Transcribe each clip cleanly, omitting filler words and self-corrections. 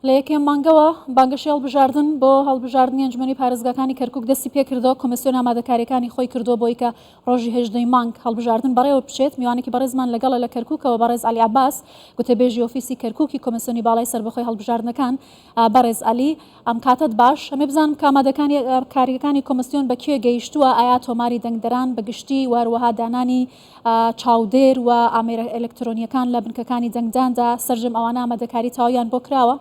لە یەکێم مانگەوە بانگەشی هەڵبژاردن بۆ هەڵبژاردننی ئەنجومەنی پارێزگاکانی کەرکووک دەستی پێکردەوە کۆمسیۆن ئامادەکاریەکانی خۆی کردو بۆی کە ڕۆژی هێژدەی مانگ هەڵبژاردن بەڕێوە بچێت. میوانێکی بەڕێزمان لەگەڵە لە کەرکووکەوە بەڕێز عەلی عەباس گوتەبێژی ئۆفیسی کەرکووکی کۆمسیۆنی باڵای سەربەخۆی هەڵبژاردنەکان. بەڕێز عەلی ئەم کاتت باش ئەمێ بزانم کە ئامادەکانی کاریەکانی کۆمسیۆن بەکوێ گەیشتووە، ئایا تۆماری دەنگدەران بەگشتی واروەها دانانی چاودێر و ئامێرە ئەلکترۆنیەکان لە بنکەکانی دەنگداندا سەرجەم ئەوانە ئامادەکاری تەواویان بۆ کراوە؟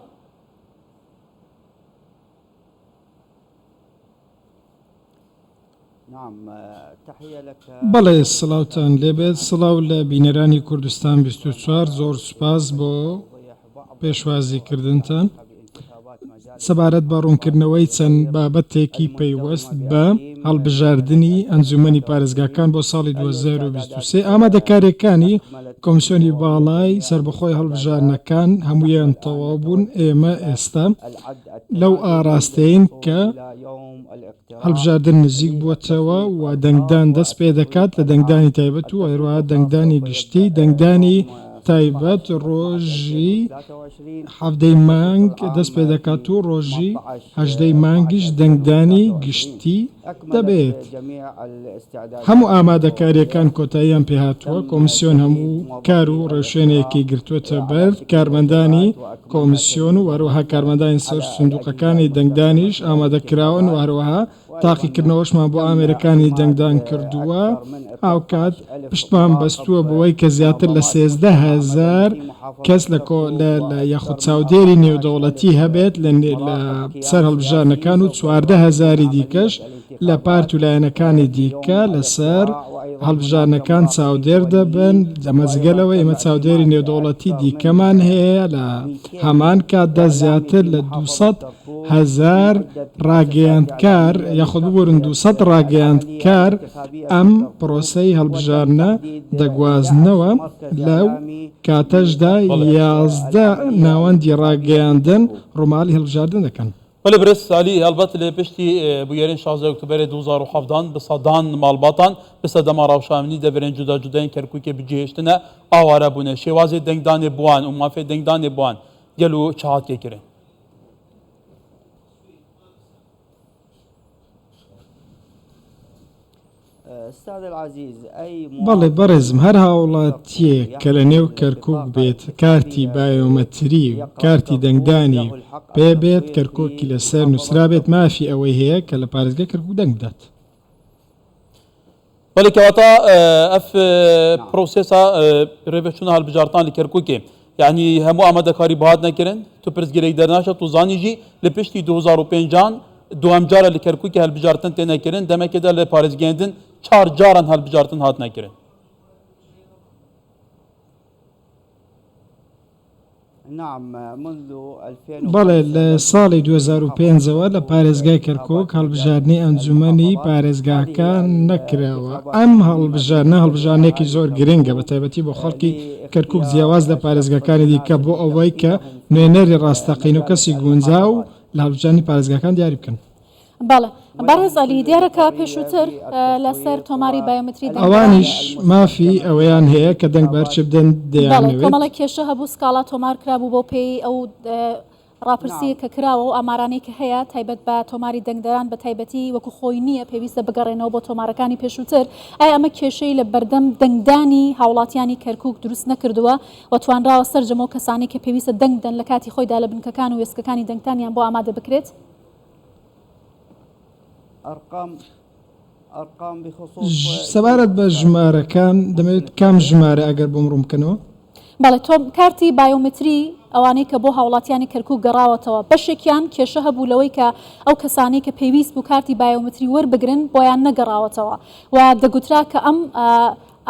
بەڵێ سڵاوتان لێبێت، سڵاو لە بینەرانی کوردستان 24 زۆر سوپاس بۆ پێشوازیکردنتان سەبارەت بە ڕوونکردنەوەی چەند بابەتێکی پەیوەست بە هەڵبژاردننی ئەنجومەنی پارێزگاکان بۆ ساڵی 2023. ئامادەکاریەکانی کۆمسیۆنی باڵای سربەخۆی هەڵبژاردنەکان هەمویان تەواو بوون. ئێمە ئێستا لەو ئاراستەین کە هەڵبژاردن نزیک بووەتەوە و دەنگدان دەست پێ دەکات لە دەنگدانی تایبەت و هەروەها دەنگدانی گشتی. دەنگدانی تایبەت ڕۆژی 17 مانگ دەست پێ دەکات و ڕۆژی 18 مانگیش دەنگدانی گشتی دەبێت. هەموو ئامادەکاریەکان کۆتاییان پێهاتووە. کۆمسیۆن هەموو کار و ڕێوشوێنێکی گرتووەتە بەر. کارمەندانی کۆمسیۆن و هەروەها کارمەندانی سەر سندوقەکانی دەنگدانیش ئامادەکراون و هەروەها تاقیکردنەوەشمان بۆ ئامێرەکانی دەنگدان کردووە. هاوکات پشتمان بەستووە بەوەی کە زیاتر لە 13,000 کەس لە یاخود چاودێری نێودەوڵەتی هەبێت لە سەر هەڵبژاردنەکان و 14,000 دیکەش لە پارت و لایەنەکانی دیکە لەسەر هەڵبژاردنەکان چاودێر دەبن. جەمەجگەلەوە ئێمە چاودێری نێودەوڵەتی دیکەمان هەیە لە هەمان کاتدا زیاتر لە 200,000 ڕاگەیاندکار یاخود ببورن 200 ڕاگەیاندکار ئەم پرۆسەی هەڵبژاردنە دەگوازنەوە. لەو کاتەشدا 11 ناوەندی ڕاگەیاندن ڕۆماڵی هەڵبژاردن دەکەن. ولی برس سالی البته لپشتی بویرین 16 اکتبر 2017 بصدان مالباتان بصدام راوشامنی دبرن جدا جدا این کرکوی بجیشتنه آواره بونه شوازی دنگدان بوان و مافی دنگدان بوان گلو چهات که کرن. بەڵێ بەڕێزم هەر هاوڵاتیەک کە لە نێو کەرکووک بێت کارتی بایۆمەتری و کارتی دەنگدانی پێ بێت کەرکۆکی لەسەر نووسرا بێت مافی ئەوەی هەیە کە لە پارێزگای کەرکووک دەنگ بدات. بەڵێ کەواتە ئەف پرۆسێسا ڕێبەچوونە هەڵبژاردنان لە کەرکووکێ یعنی هەموو ئامادەکاری بەهات نەکردن تو پرسگیرەی دەرناشە تو زانیژی لە پشتی 2005 دوام جارە لە کەرکووکی هەڵبژاردن تێ نەکردن دەمەکێدا لە پارێزگەیاندن 4 جاران هەڵبژاردن هات نەکردن. بەڵێ لە ساڵی 2005ەوە لە پارێزگای کەرکۆک هەڵبژاردننی ئەنجومەنی پارێزگاکان نەکراوە. ئەم هەڵبژاردنێکی زۆر گرنگە بە تایبەتی بۆ خەڵکی کەرکووک جیاواز لە پارێزگاکانی دیکە بۆ ئەوەی کە نوێنەری ڕاستەقین و کەسی گونجا و لە هەڵبژاردننی پارێزگاکان دیاری بکەن. بەڵێ بەڕێز عەلی دیارەکە پێشووتر لەسەر تۆماری بایۆمەتری ئەوانیش مافی ئەوەیان هەیە کە دەنگ بەرچ بدەن دەیانەوێت. کۆمەڵە کێشە هەبوو سکاڵا تۆمار کرابوو بۆ پێی ئەو ڕاپرسی کە کراوە و ئامارانەی کە هەیە تایبەت بە تۆماری دەنگدەران بە تایبەتی وەکو خۆی نییە پێویستە بگەڕێنەوە بۆ تۆمارەکانی پێشووتر. ئایا ئەمە کێشەی لە بەردەم دەنگدانی هاوڵاتیانی کەرکووک دروست نەکردووە و توانراوە سەرجەمە و کەسانی کە پێویستە دەنگ بدەن لە کاتی خۆیدا لە بنکەکان و وێستگەکانی دەنگدانیان بۆ ئامادە بکرێت؟ سەبارەت بە ژمارەکان دەمەوێت کام ژمارە ئەگەر بۆم ڕوون بکەنەوە؟ بەڵێ تۆ کارتی بایۆمەتری ئەوانەی کە بۆ هاوڵاتیانی کەرکووک گەڕاوەتەوە بەشێکیان کێشە هەبوو لەوەی کە ئەو کەسانی کە پێویست بوو کارتی بایۆمەتری وەربگرن بۆیان نەگەڕاوەتەوە و دەگوترا کە ئەم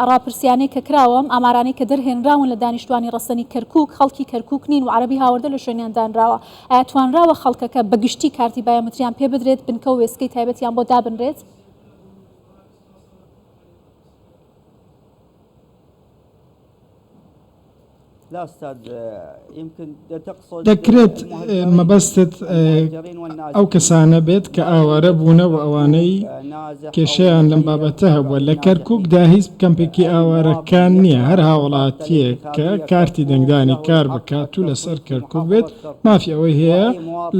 ڕاپرسیانەی کە کراوەم ئامارانەی کە دەرهێنراون لە دانیشتوانی ڕەسەنی کەرکووک خەڵکی کەرکووک نین و عەرەبی هاوردە لە شوێنیان دانراوە. ئایا توانراوە خەڵکەکە بەگشتی کارتی بایۆمەتریان پێ بدرێت بنکە و وێستگەی تایبەتیان بۆ دابنرێت؟ لا أستاذ يمكن تقصد دەکرێت مەبەستت ئەو کەسانە بێت کە ئاوارە بوونەوە ئەوانەی کێشەیان لەم بابەتە هەبووە لە کەرکووکدا هیچ کەمپێکی ئاوارەکان نییە هەر هاوڵاتیەک کە کارتی دەنگدانی کار بکات و لەسەر کەرکووک بێت مافی ئەوەی هەیە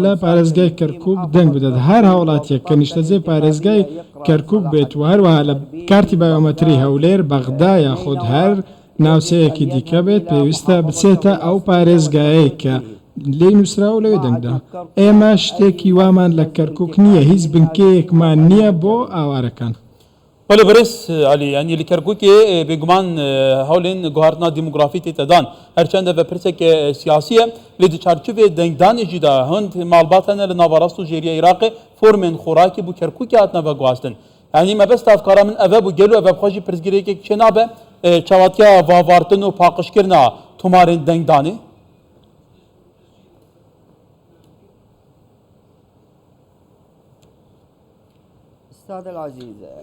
لە پارێزگای کەرکووک دەنگ بدات هەر هاوڵاتیەک کە نیشتەجێ پارێزگای کەرکووک بێت و هەروەها لە کارتی بایۆمەتری هەولێر بەغدا یاخود هەر ناوچەیەکی دیکە بێت پێویستە بچێتە ئەو پارێزگایەی کە لێی نووسرا و لەوێ دەنگدا ئێمە شتێکی وامان لە کەرکووک نییە هیچ بنکەیەکمان نییە بۆ ئاوارەکان ولی برس علی یعنی لکرکوکی بگمان هولین گوهرنا دموگرافی تدان هرچند و پرسک سیاسیه لید چارچوب دنگدان جدا هند مالباتن لناوراست و جریه عراق فرمن خوراکی بو کرکوکی اتنا و گواستن یعنی ما بس افکارا من اوه بو گلو اوه بخوشی پرسگیری که چنابه چواتیا واوارتن و پاقش کرنا تمارین دنگدانی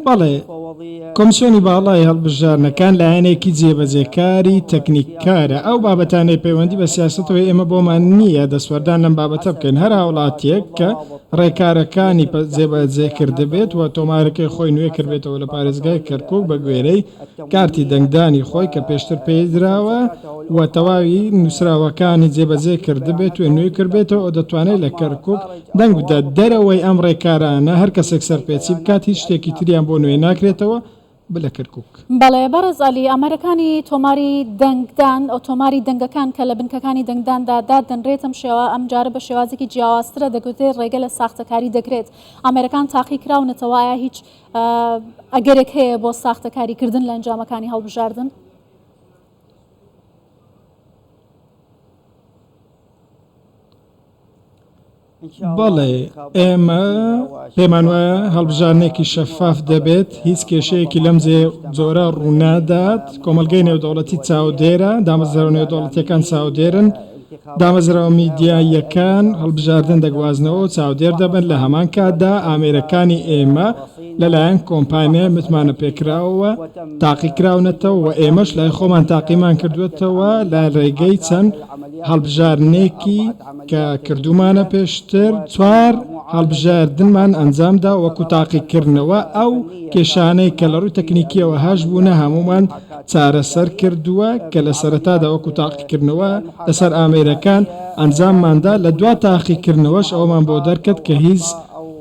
بەڵێ کۆمیسیۆنی باڵای هەڵبژارنەکان لایەنێکی جێبەجێکاری تەکنیککارە ئەو بابەتانەی پەیوەندی بە سیاستەوەی ئێمە بۆمان نییە دەسوەردان لەم بابەتە بکەین هەر هاوڵاتیەک کە ڕێکارەکانی جێبەجێ کردبێت و تۆمارەکەی خۆی نوێ کردبێتەوە لە پارێزگای کەرکووک بە گوێرەی کارتی دەنگدانی خۆی کە پێشتر پێدراوە و تەواوی نووسراوەکانی جێبەجێ کردبێت و نوێ کردبێتەوە ئەو دەتوانێت لە کەرکووک دەنگ بدات دەرەوەی ئەم ڕێکارانە هەر کەسێک سەرپێچی بکات هیچ شتێکی تریان بۆ نوێ ناکرێتەوە بلە کەرکووک بەڵێ بەڕێزعەلی ئەمریکانی تۆماری دەنگدان ئەو تۆماری دەنگەکان کە لە بنکەکانی دەنگداندا دادەنرێتم شێوە ئەم جارە بە شێوازێکی جیاوازترە دەگوتێت ڕێگە لە ساختەکاری دەکرێت ئەمریکان تاقی کراونەتەوەیە هیچ ئەگەرێک هەیە بۆ ساختەکاریکردن لە ئەنجامەکانی هەڵبژاردن بەڵێ ئێمە پێمان وایە هەڵبژارنێکی شەفاف دەبێت هیچ کێشەیەکی لەم جۆرە ڕوونادات کۆمەلگەی نێودەوڵەتی چاودێرە دامەزرەوە نێودەوڵەتیەکان چاودێرن دامەزرەوە میدیاییەکان هەڵبژاردن دەگوازنەوە چاودێر دەبن لە هەمان کاتدا ئامێرەکانی ئێمە لەلایەن کۆمپانیای متمانە پێکراوە تاقیکراونەتەوە و ئێمەش لای خۆمان تاقیمان کردوێتەوە لە ڕێگەی چەند هەڵبژارنێکی کە کردومانە پێشتر چوار هەڵبژاردنمان ئەنجامدا وەکو تاقیکردنەوە ئەو کێشانەی کە لە ڕووی تەکنیکیەوە هاش بوونە هەمومان چارەسەر کردووە کە لە سەرەتادا وەکو تاقیکردنەوە لەسەر ئامێرەکان ئەنجامماندا لە دوا تاقیکردنەوەش ئەومان بۆ دەرکەت کە هیچ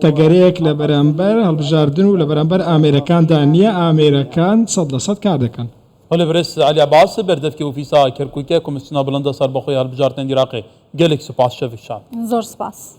تەگەرەیەک لە بەرامبەر هەڵبژاردن و لە بەرامبەر ئامێرەکاندا نییە ئامێرەکان 100% کار دەکەن ولی برس علی عباس بردفکی اوفیسا کرکوکی کمیسیونا بلند سربخوی هەڵبژاردنی عراقی gelek spas şevişan. زۆر سپاس.